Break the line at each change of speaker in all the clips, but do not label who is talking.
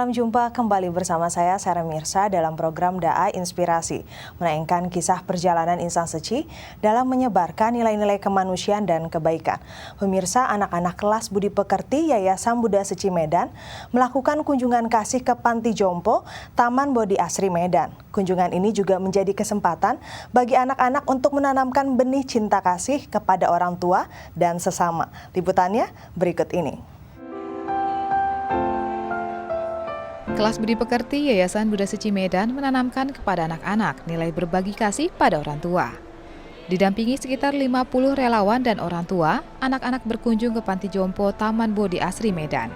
Salam jumpa kembali bersama saya Sarah Mirsa dalam program Da'a Inspirasi, menayangkan kisah perjalanan insan suci dalam menyebarkan nilai-nilai kemanusiaan dan kebaikan. Pemirsa, anak-anak kelas Budi Pekerti Yayasan Buddha Suci Medan melakukan kunjungan kasih ke Panti Jompo, Taman Bodi Asri Medan. Kunjungan ini juga menjadi kesempatan bagi anak-anak untuk menanamkan benih cinta kasih kepada orang tua dan sesama. Liputannya berikut ini.
Kelas Budi Pekerti Yayasan Buddha Suci Medan menanamkan kepada anak-anak nilai berbagi kasih pada orang tua. Didampingi sekitar 50 relawan dan orang tua, anak-anak berkunjung ke Panti Jompo Taman Bodi Asri Medan.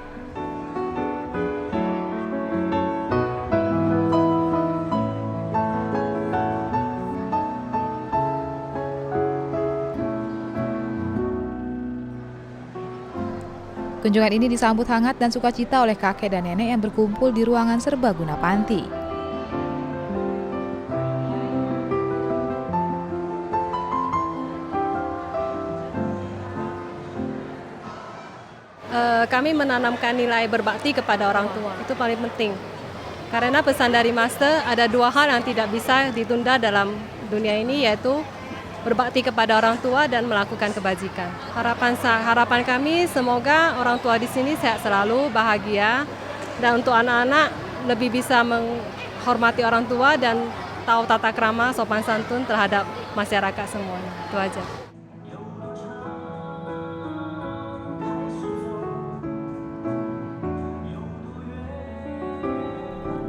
Kunjungan ini disambut hangat dan sukacita oleh kakek dan nenek yang berkumpul di ruangan serbaguna panti.
Kami menanamkan nilai berbakti kepada orang tua, itu paling penting. Karena pesan dari Master ada dua hal yang tidak bisa ditunda dalam dunia ini, yaitu berbakti kepada orang tua dan melakukan kebajikan. Harapan kami semoga orang tua di sini sehat selalu, bahagia, dan untuk anak-anak lebih bisa menghormati orang tua dan tahu tata krama, sopan santun terhadap masyarakat semuanya. Itu aja.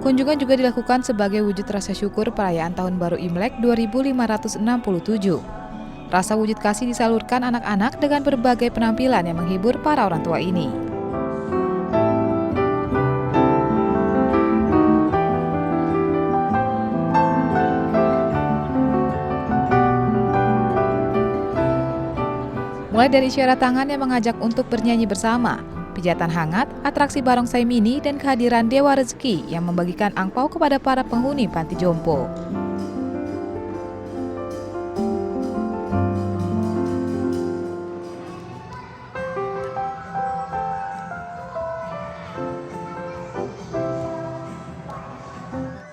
Kunjungan juga dilakukan sebagai wujud rasa syukur perayaan Tahun Baru Imlek 2567. Rasa wujud kasih disalurkan anak-anak dengan berbagai penampilan yang menghibur para orang tua ini. Mulai dari isyarat tangan yang mengajak untuk bernyanyi bersama, pijatan hangat, atraksi barongsai mini, dan kehadiran Dewa Rezeki yang membagikan angpau kepada para penghuni Panti Jompo.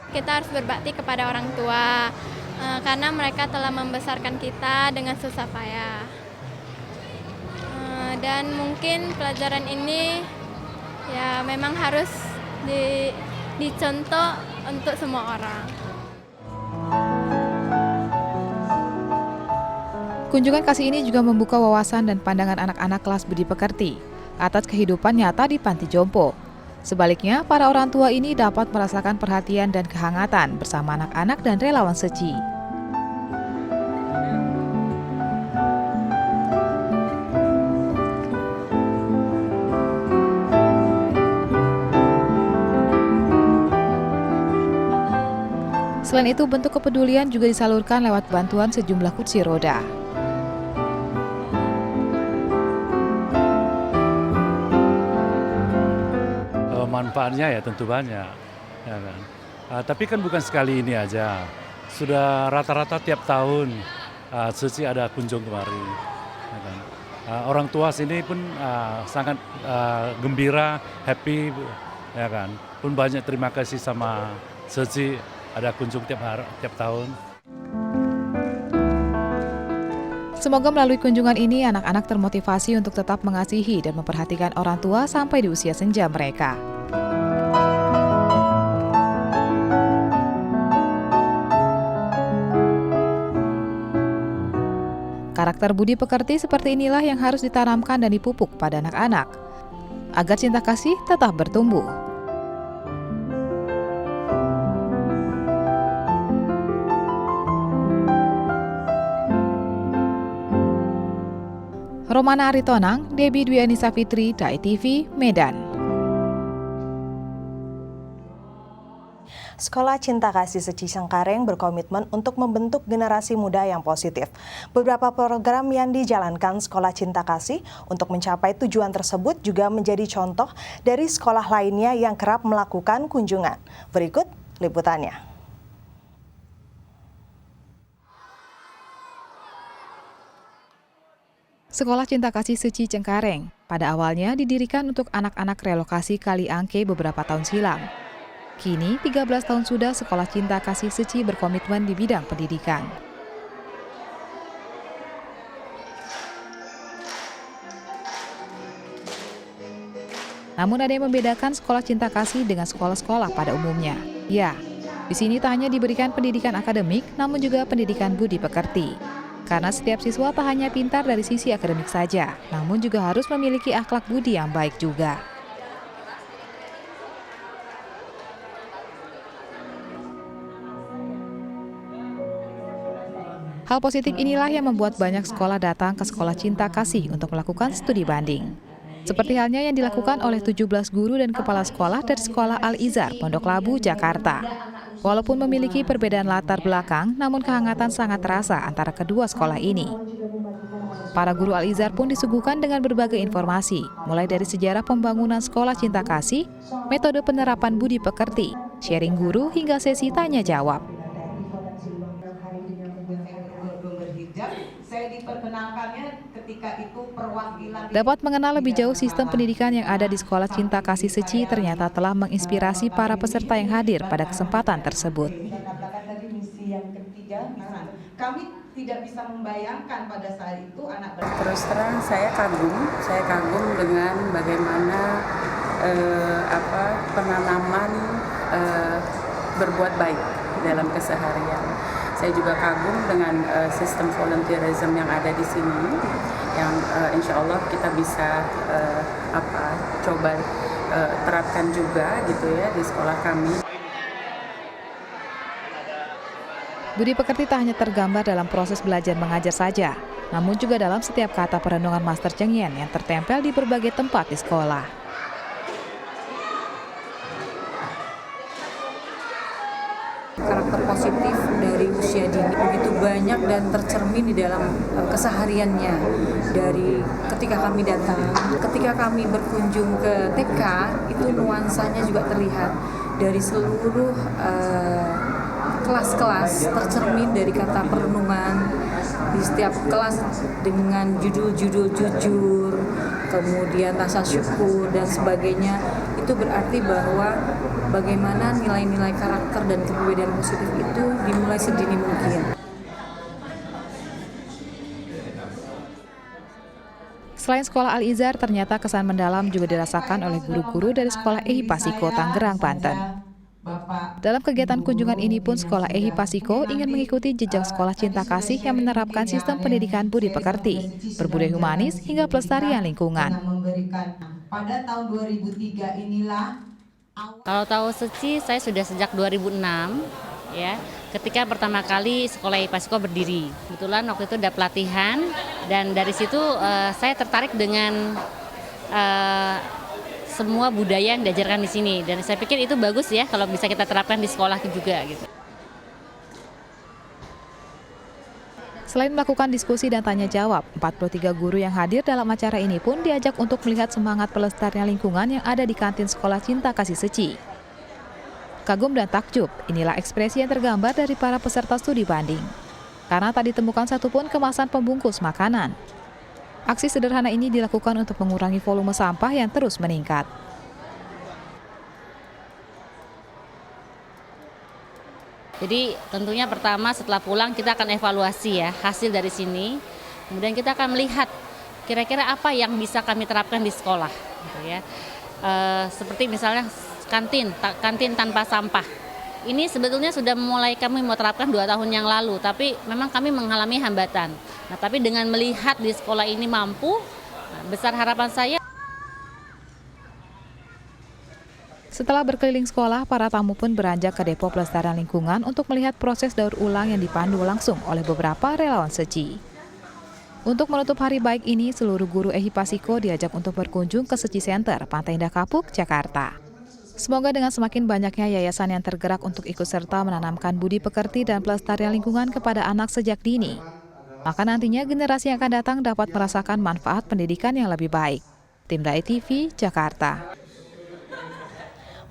Kita harus berbakti kepada orang tua, karena mereka telah membesarkan kita dengan susah payah. Dan mungkin pelajaran ini ya memang harus dicontoh untuk semua orang.
Kunjungan kasih ini juga membuka wawasan dan pandangan anak-anak kelas Budi Pekerti atas kehidupan nyata di Panti Jompo. Sebaliknya, para orang tua ini dapat merasakan perhatian dan kehangatan bersama anak-anak dan relawan suci. Selain itu, bentuk kepedulian juga disalurkan lewat bantuan sejumlah kursi roda.
Manfaatnya ya tentu banyak, ya kan? Tapi kan bukan sekali ini aja. Sudah rata-rata tiap tahun suci ada kunjung kemari. Ya kan? Orang tua sini pun sangat gembira, happy, ya kan? Pun banyak terima kasih sama suci. Ada kunjung tiap tahun.
Semoga melalui kunjungan ini anak-anak termotivasi untuk tetap mengasihi dan memperhatikan orang tua sampai di usia senja mereka. Karakter budi pekerti seperti inilah yang harus ditanamkan dan dipupuk pada anak-anak, agar cinta kasih tetap bertumbuh. Romana Aritonang, Debbie Dwi Anissa Fitri, Da'a TV, Medan.
Sekolah Cinta Kasih Suci Cengkareng berkomitmen untuk membentuk generasi muda yang positif. Beberapa program yang dijalankan Sekolah Cinta Kasih untuk mencapai tujuan tersebut juga menjadi contoh dari sekolah lainnya yang kerap melakukan kunjungan. Berikut liputannya.
Sekolah Cinta Kasih Suci Cengkareng pada awalnya didirikan untuk anak-anak relokasi Kaliangke beberapa tahun silam. Kini 13 tahun sudah Sekolah Cinta Kasih Seci berkomitmen di bidang pendidikan. Namun ada yang membedakan Sekolah Cinta Kasih dengan sekolah-sekolah pada umumnya. Ya, di sini tak hanya diberikan pendidikan akademik, namun juga pendidikan budi pekerti. Karena setiap siswa tak hanya pintar dari sisi akademik saja, namun juga harus memiliki akhlak budi yang baik juga. Hal positif inilah yang membuat banyak sekolah datang ke Sekolah Cinta Kasih untuk melakukan studi banding. Seperti halnya yang dilakukan oleh 17 guru dan kepala sekolah dari Sekolah Al-Izhar, Pondok Labu, Jakarta. Walaupun memiliki perbedaan latar belakang, namun kehangatan sangat terasa antara kedua sekolah ini. Para guru Al-Izhar pun disuguhkan dengan berbagai informasi, mulai dari sejarah pembangunan Sekolah Cinta Kasih, metode penerapan budi pekerti, sharing guru, hingga sesi tanya-jawab.
Saya diperkenalkannya ketika itu perwakilan.
Dapat mengenal lebih jauh sistem pendidikan yang ada di Sekolah Cinta Kasih Seci ternyata telah menginspirasi para peserta yang hadir pada kesempatan tersebut.
Dari misi yang ketiga, kami tidak bisa membayangkan pada saat itu anak.
Terus terang saya kagum dengan bagaimana penanaman berbuat baik dalam keseharian. Saya juga kagum dengan sistem volunteerism yang ada di sini, yang insya Allah kita bisa coba terapkan juga gitu ya di sekolah kami.
Budi pekerti tak hanya tergambar dalam proses belajar mengajar saja, namun juga dalam setiap kata perenungan Master Cheng Yen yang tertempel di berbagai tempat di sekolah.
Karakter positif dari usia dini begitu banyak dan tercermin di dalam kesehariannya. Dari ketika kami datang, ketika kami berkunjung ke TK, itu nuansanya juga terlihat dari seluruh kelas-kelas, tercermin dari kata perenungan di setiap kelas dengan judul-judul jujur, kemudian rasa syukur dan sebagainya. Itu berarti bahwa bagaimana nilai-nilai karakter dan kepribadian positif itu dimulai sedini mungkin.
Selain Sekolah Al-Izhar, ternyata kesan mendalam juga dirasakan oleh guru-guru dari Sekolah Ehi Pasiko, Tangerang, Banten. Dalam kegiatan kunjungan ini pun Sekolah Ehi Pasiko ingin mengikuti jejak Sekolah Cinta Kasih yang menerapkan sistem pendidikan budi pekerti, berbudaya humanis hingga pelestarian lingkungan.
Pada tahun 2003 inilah.
Kalau tahu Seci saya sudah sejak 2006 ya. Ketika pertama kali Sekolah Ehi Pasiko berdiri. Kebetulan waktu itu ada pelatihan dan dari situ saya tertarik dengan semua budaya yang diajarkan di sini dan saya pikir itu bagus ya kalau bisa kita terapkan di sekolah juga gitu.
Selain melakukan diskusi dan tanya jawab, 43 guru yang hadir dalam acara ini pun diajak untuk melihat semangat pelestarian lingkungan yang ada di kantin Sekolah Cinta Kasih Seci. Kagum dan takjub, inilah ekspresi yang tergambar dari para peserta studi banding. Karena tak ditemukan satupun kemasan pembungkus makanan. Aksi sederhana ini dilakukan untuk mengurangi volume sampah yang terus meningkat.
Jadi tentunya pertama setelah pulang kita akan evaluasi ya hasil dari sini. Kemudian kita akan melihat kira-kira apa yang bisa kami terapkan di sekolah. Gitu ya. Seperti misalnya kantin tanpa sampah. Ini sebetulnya sudah mulai kami mau terapkan 2 tahun yang lalu, tapi memang kami mengalami hambatan. Nah, tapi dengan melihat di sekolah ini mampu, besar harapan saya.
Setelah berkeliling sekolah, para tamu pun beranjak ke Depo Pelestarian Lingkungan untuk melihat proses daur ulang yang dipandu langsung oleh beberapa relawan Seci. Untuk menutup hari baik ini, seluruh guru Ehi Pasiko diajak untuk berkunjung ke Seci Center, Pantai Indah Kapuk, Jakarta. Semoga dengan semakin banyaknya yayasan yang tergerak untuk ikut serta menanamkan budi pekerti dan pelestarian lingkungan kepada anak sejak dini, maka nantinya generasi yang akan datang dapat merasakan manfaat pendidikan yang lebih baik. Tim DAI TV, Jakarta.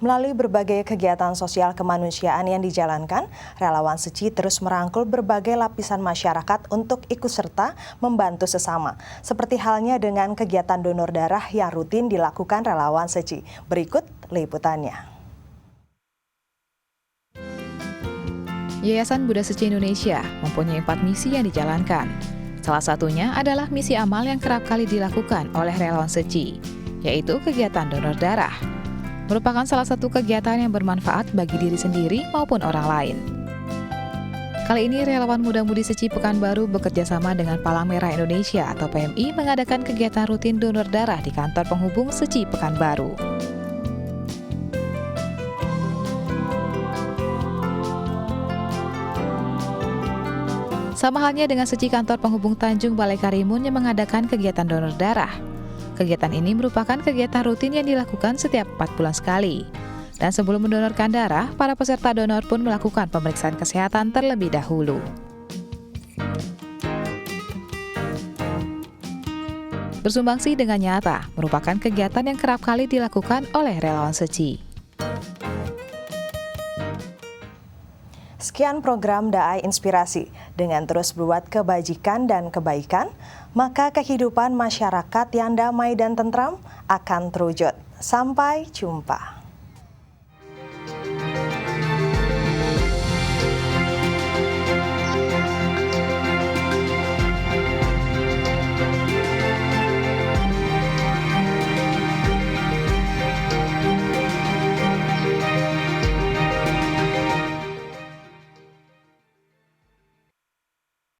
Melalui berbagai kegiatan sosial kemanusiaan yang dijalankan, relawan Seci terus merangkul berbagai lapisan masyarakat untuk ikut serta membantu sesama. Seperti halnya dengan kegiatan donor darah yang rutin dilakukan relawan Seci. Berikut liputannya.
Yayasan Buddha Seci Indonesia mempunyai 4 misi yang dijalankan. Salah satunya adalah misi amal yang kerap kali dilakukan oleh relawan Seci, yaitu kegiatan donor darah. Merupakan salah satu kegiatan yang bermanfaat bagi diri sendiri maupun orang lain. Kali ini relawan muda-mudi Seci Pekanbaru bekerja sama dengan Palang Merah Indonesia atau PMI mengadakan kegiatan rutin donor darah di kantor penghubung Seci Pekanbaru. Sama halnya dengan Seci kantor penghubung Tanjung Balai Karimun yang mengadakan kegiatan donor darah. Kegiatan ini merupakan kegiatan rutin yang dilakukan setiap 4 bulan sekali. Dan sebelum mendonorkan darah, para peserta donor pun melakukan pemeriksaan kesehatan terlebih dahulu. Bersumbangsi dengan nyata merupakan kegiatan yang kerap kali dilakukan oleh relawan Seci.
Sekian program Daai Inspirasi. Dengan terus berbuat kebajikan dan kebaikan, maka kehidupan masyarakat yang damai dan tentram akan terwujud. Sampai jumpa.